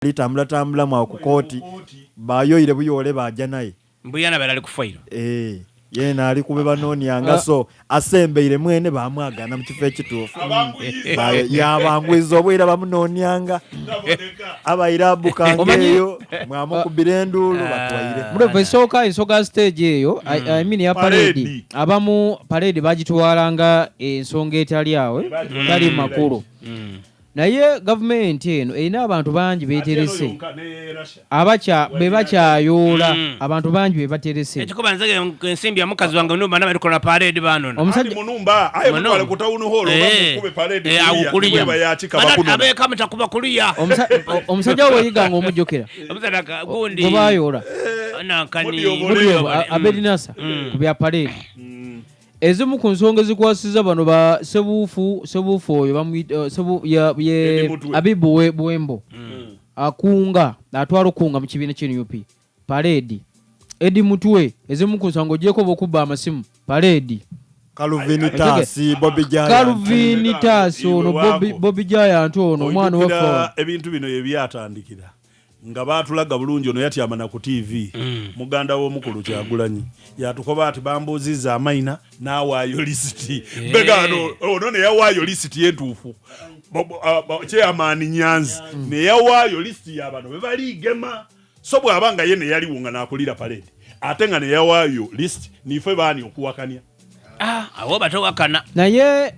litambula mwa ku kooti bayoyire buyole bajja naye mbuyana balali kufairo yena ali kube banonyanga so asembeire mwene bamwagana mu kifo ekituufu yabangwiza obwira bamunonyanga abayira bukangeyo mwamukubira endulu batwaire mudo isoka stage eyo I mean ya parade abamu parade bagitwalanga ensonga etali awe tali makulu naye government eno erina abantu bangi beterese bebakyayola abantu bangi bebaterese ekikuba nzege ensimbi ya mukazi wange numa na balikola parade banono omusajja munumba aye mutwale ku town hall bakube parade kuliya bayachika bakuno abe kama takuba kuliya omusajja weyiga ng'omujjokera omusajja gundi gobayola nakani abedinasa kubya parade ezimu ku nsonga ezikwasiza bano ba sebuufu oyo bamuyita Abibu Bwembo akunga atwala okunga mu kibiina ky'NUP parade Edi Mutwe ezimu ku nsonga ogyeko bokuba amasimu parade Calvin Tasi ono Bobby Giant ono omwana waffe ebintu bino ebyatandikira nga batulaga bulungi ono yatyamana ku TV muganda w'omukulu Kyagulanyi yatukoba ati bambuziza amaina nawaayo lisiti begano ono ne yawaayo lisiti entuufu chairman Nyanzi ne yawaayo lisiti y'abano bebaligema so bw'abanga ye ne yaliwunga n'akulira parade ate nga ne yawaayo lisiti nife baani okuwakanya awo batowakana naye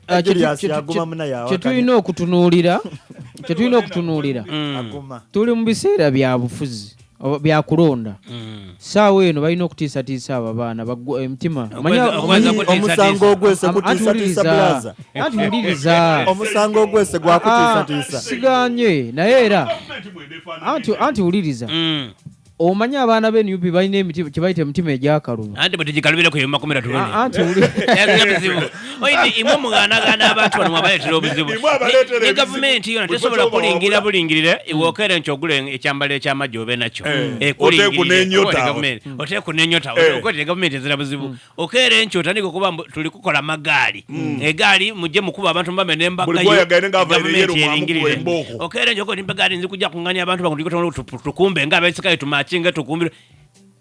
kyetulina okutunuulira tuli mu biseera bya bufuzi bya kulonda saawa eno balina okutiisatiisa abo abaana emitima omusango ogwese kutiisatiisa bulaza omusango ogwese gwakutiisatiisa siganye naye era anti wuliriza omanya abaana b'NUP balina emitima kibayita emitima egyakaluma anti bwe tugikalubire ku yema 13 anti oyini imwe muganagana abantu bano mwabaleetera obuzibu ne gavumenti yona tesobola bulingirire iwokere nkyogule ekyambalo ekyamajja obe nakyo oteeku n'ennyota okwetera gavumenti ezira buzibu okere nkyo otandika okuba tuli kukola magaali egaali mujje mukuba abantu mbame n'embagayo gavumenti eringirire okere nkyo okoti mbagaali nzikujja kunganya abantu bakuliko tukumbe ng'abeesikayo machinga tukumbira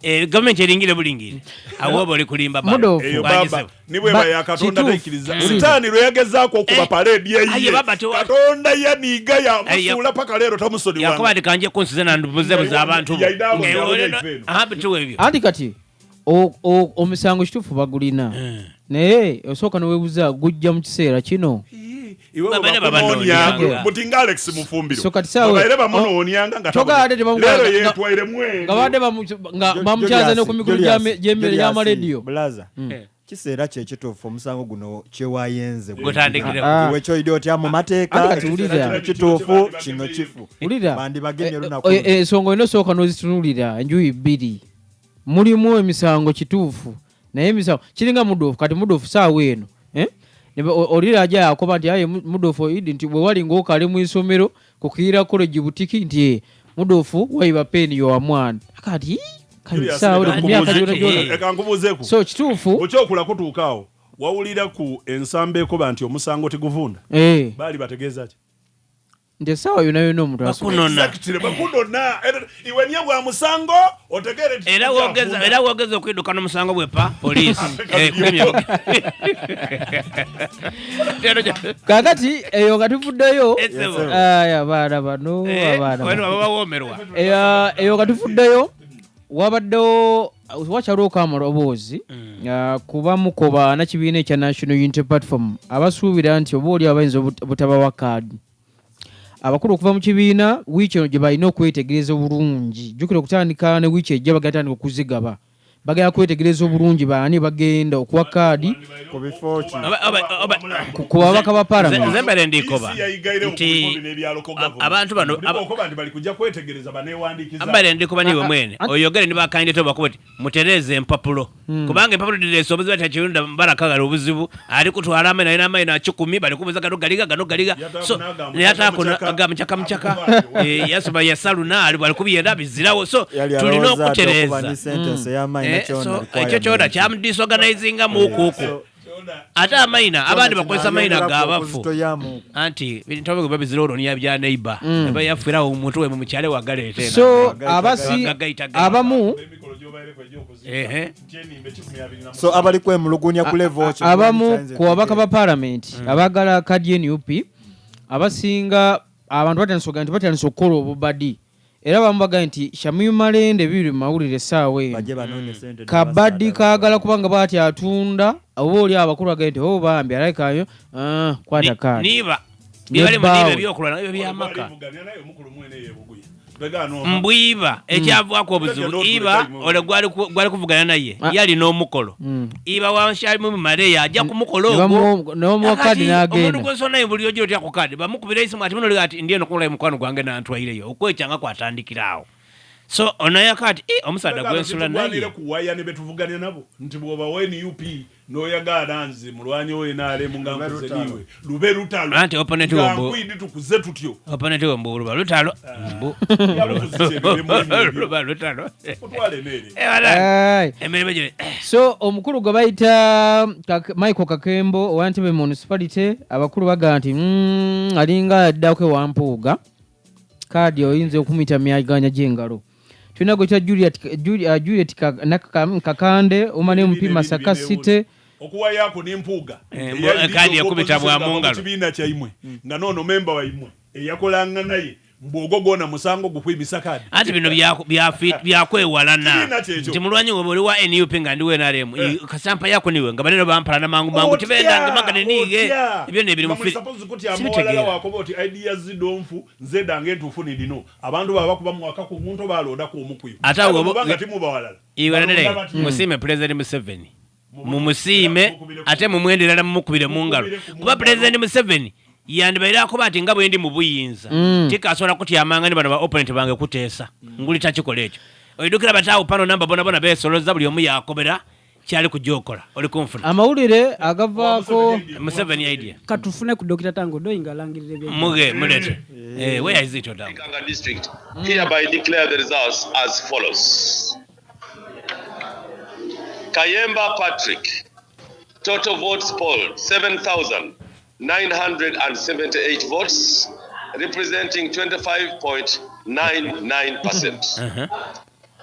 government eringire bulingire awo boli kulimba baba eyo baba nibwe bayakatonda taikiriza sitani lweyagezako okuba parade ye katonda yaniga ya musula paka lero tamusodi wange yakobadi kanje kunsize na ndubuze za abantu abitu ebyo andi kati omusango kitufu bagulina naye osooka nowebuza gujja mu kiseera kino iwe babanoonya mutinga Alex Mufumbiro babaire bamunonyanga nga lero yetwaire mwe nga bade bamukyaza ne ku mikulu gy'emmere y'amaleediyo blaza kiseera kye kituufu omusango guno kyewayenze wekyoyidi otya mu mateeka kituufu kino kifu bandi bagenye lunaku ensonga ino sooka n'ozitunuulira enjuyi bbiri mulimu emisango kituufu naye emisango kiringa Mudoofu kati Mudoofu saawa eno olira aja yakoba nti aye Mudoofu idi nti bwe wali ng'okale mu isomero kukiira college butiki nti Mudoofu wayiba peni yo amwana akati ekankubuzeeku so kituufu okyokula kutuukaawo wawulira ku ensambe ekoba nti omusango tiguvunda baali bategeeza ki nti essaawa yonna omuntu bakunona iwe niye bwa musango otegere era wogeza okwiduka n'omusango bwepa poliisi kakati eyo nga tufuddeyo abaana bano eyo nga tufuddeyo wabaddewo wakyaliwo amaloboozi kuba mukoba nakibiina ekya National Unity Platform abasuubira nti oba oli abayinza obutabawa kaadi abakulu okuva mu kibiina wiiki eno gye balina okwetegereza obulungi jjukira okutandika ne wiiki ejja bagatandika okuzigaba bagenda kwetegereza obulungi baani bagenda okuwa kaadi ku babaka ba Parliament zembere ndikoba nti abantu bano bali kujja kwetegereza banewandikiza ambale ndikoba niwe mwene oyogere ni bakandito bakuba mutereze empapulo kubanga empapulo direse obuzibu atachirunda barakagala obuzibu ali kutwala amena ina amena 10 bali kubuza gano galiga so ne atakona agamchaka yasuba yasaluna ali bali kubiyenda bizirawo so tulino okutereza sentence ya mine ekyo kyoda kyam disorganizing mukuku ate amaina abandi bakozesa amaina gabafu anti bintobe babizira olonya bya neighbor eba yafira omuntu we mu kyale wagaleete so abamu so abali kwemulugunya ku level abamu ku babaka ba parliament abagala kadi NUP abasinga abantu batansoga nti batansokola obubadi era bambaga nti Shamiyu Malende bibiri mawulire saawe kabadi kagala kubanga bati atunda oboli abakulu agende ho bambi alikayo kwata kadi niba bibali mudibe byokulana ebyo byamaka mbwiba ekyavako obuzibu iba ole gwali kuvugana naye yali n'omukolo iba wanshali mu Maria ajja ku mukolo ogwo n'omukadi n'agenda omuntu gwensona naye buli ojo otya ku kadi bamukubira isimu ati muno ati ndiye nokunula mukwano gwange nantwayireyo okwekyanga kwatandikirawo so onayakati omusaada gwensula naye kuwaya ne betuvuganya nabo nti bwoba weni UP noyagala nze mulwanyi we naale mungamuzeniwe lube lutalo anti opponent wombo kwindi tukuze tutyo opponent wombo luba lutalo mbu luba lutalo otwale nere emerebe je so omukulu gwe bayita Michael Kakembo owantebe municipality abakulu baga nti alinga addako wampuuga kadi oyinza okumita myaganya gy'engalo tulina gwe kya Juliet Kakande omane mpima sakasite okuwa yako n'empuuga kadi yakubita bwa mungalo kibiina kyaimwe nga noono memba waimwe eyakolanga naye mbwogogona musango gukwimisa kadi anti bino byakwewalana nti mulwanyi we buli wa NUP nga ndiwe NRM kasampa yako niwe nga banene bampalana mangu tibenda magane niige ebyo ne biri mu fili sibitegera wakoba oti ideas zidonfu nzedange ntufu nidino abantu baba kuba mwaka ku muntu baloda ku omukwiyo ata ugo banga timu bawalala iwanene musime President Museveni mumusime ate mumwenderera mumukubire mungalo kuba President Museveni yandibairako bati nga bwendi mu buyinza tikasobola kutyamanga ni bano ba opponent bange kuteesa ngulita kikola ekyo oyidukira batawo pano namba bona besoloza buli omu yakobera kyali kujokola oli confident amawulire agavaako Museveni idea katufune ku Dr. Tango doinga langirire bye muge mulete where is it down Kanga district hereby declare the results as follows. Kayemba Patrick, total votes polled 7,978 votes, representing 25.99%.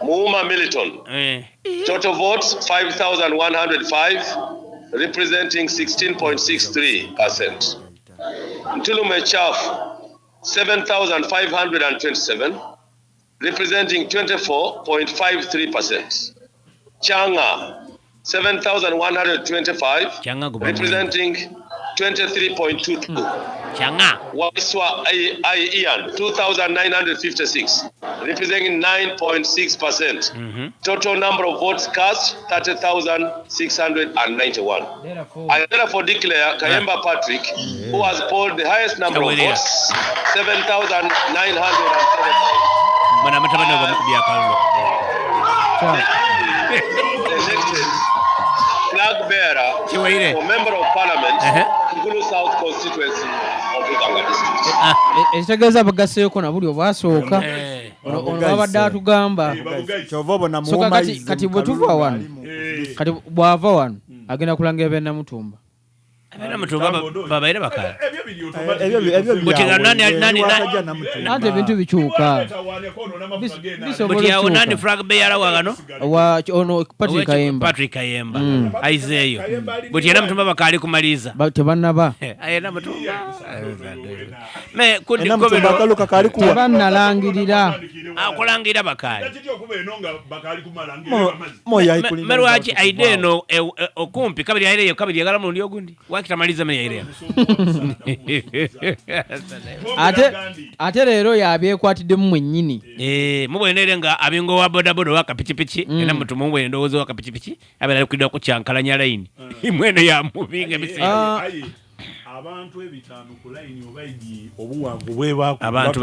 Muuma Militon, total votes 5,105, representing 16.63%. Ntulume Chafu, 7,527, representing 24.53%. Changa, 7,125, representing 23.22. Changa. Waiswa Ian, 2,956, representing 9.6%. Total number of votes cast, 30,691. I therefore declare Kayemba Patrick, who has polled the highest number of votes, 7,975. Elected flag bearer for member of parliament, Kigulu South constituency of Uganda district. Ekitegeeza bagaseeko na buli obwasooka ono babadde atugamba so kati bwe tuva wano kati bw'ava wano agenda kulangira bya Namutumba babaire bakala ante ebintu bikyuka butiawo nani flag bearer wagano ono Patrick Kayemba aizeeyo buti era Mutumba bakali kumaliza tebannaba tebannalangirira akulangirira bakali merwaki aide eno okumpi kabiri aireyo kabiri yagala mulundi ogundi wakitamaliza mene yaire ate leero yabyekwaatiddemu mwennyini mubwenere nga abingo wa bodaboda wakapikipiiki era Mutumba mubwene ndowooza wakapikipiiki abeera alikwidwa ku kyankalanya layini mweno yamubinga ebiseera abantu ebitaano ku line obaigi obuwanvu bwebako abantu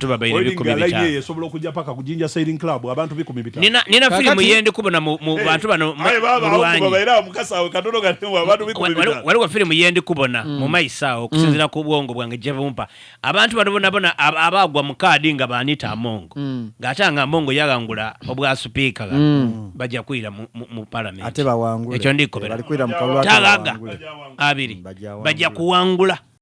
babiri bikumi bitano esobola okujja paka ku Jinja Sailing Club abantu 15 nina filimu yendi kubona mu bantu bano babaira mukasawe katono kati abantu 15 waliwo filimu yendi kubona mu maisawo okusinzira ku bwongo bwange jevumpa abantu bano bona abagwa mu kadi nga banita Amongo ng'atanga Amongo yagangula obwa speaker bajja kwira mu parliament ate bawangule ekyo ndiko bali kwira mu kalwa abiri bajja kuwangula